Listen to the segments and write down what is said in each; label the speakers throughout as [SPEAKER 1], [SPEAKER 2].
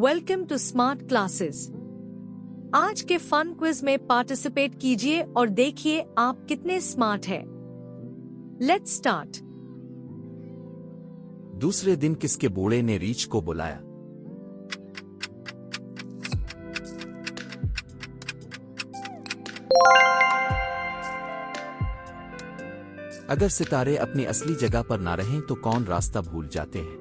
[SPEAKER 1] Welcome to smart classes. आज के fun quiz में पार्टिसिपेट कीजिए और देखिए आप कितने स्मार्ट हैं। Let's start.
[SPEAKER 2] दूसरे दिन किसके बूढ़े ने रीछ को बुलाया? अगर सितारे अपनी असली जगह पर ना रहें तो कौन रास्ता भूल जाते हैं?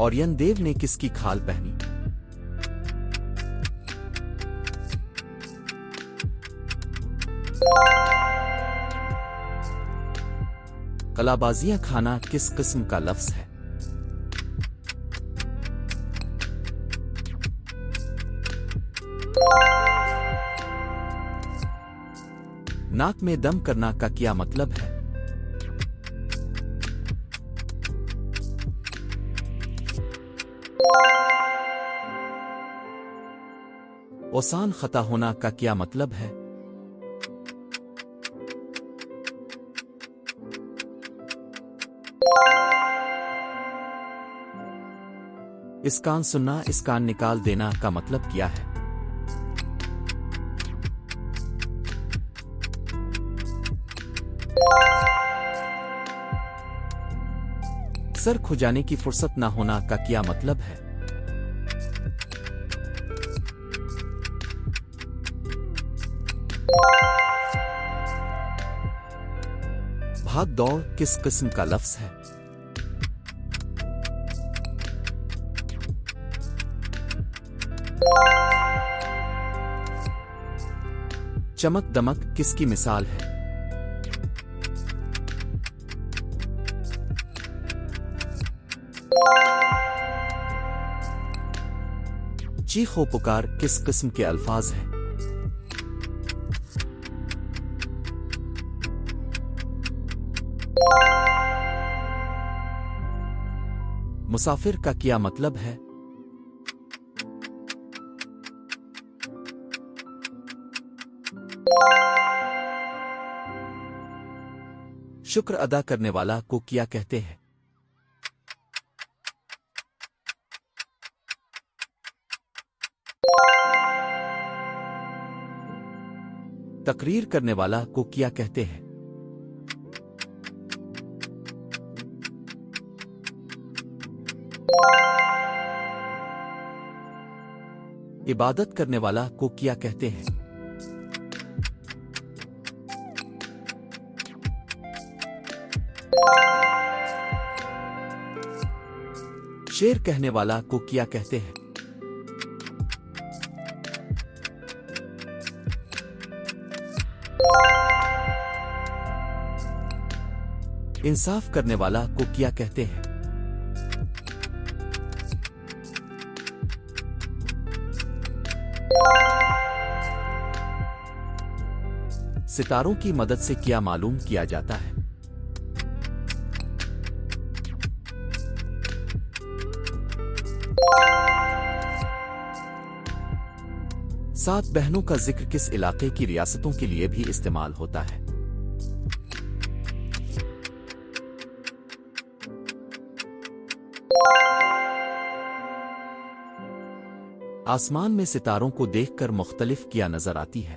[SPEAKER 2] ओरियन देव ने किसकी खाल पहनी? कलाबाजियां खाना किस किस्म का लफ्ज है? नाक में दम करना का क्या मतलब है? ओसान खता होना का क्या मतलब है? इस कान सुनना इस कान निकाल देना का मतलब क्या है? सर खुजाने की फुर्सत ना होना का क्या मतलब है? भाग दौड़ किस किस्म का लफ्ज है? चमक दमक किसकी मिसाल है? चीखो पुकार किस किस्म के अल्फाज हैं? मुसाफिर का क्या मतलब है? शुक्र अदा करने वाला को क्या कहते हैं? तकरीर करने वाला को क्या कहते हैं? इबादत करने वाला को क्या कहते हैं? शेर कहने वाला को क्या कहते हैं? इंसाफ करने वाला को क्या कहते हैं? सितारों की मदद से क्या मालूम किया जाता है? सात बहनों का जिक्र किस इलाके की रियासतों के लिए भी इस्तेमाल होता है? आसमान में सितारों को देखकर मुख्तलिफ क्या नजर आती है?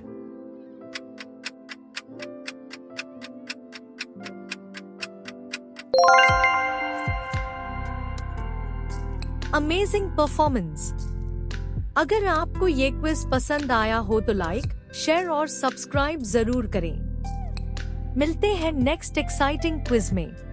[SPEAKER 1] Amazing performance. अगर आपको ये क्विज पसंद आया हो तो लाइक, शेयर और सब्सक्राइब जरूर करें। मिलते हैं नेक्स्ट एक्साइटिंग क्विज में।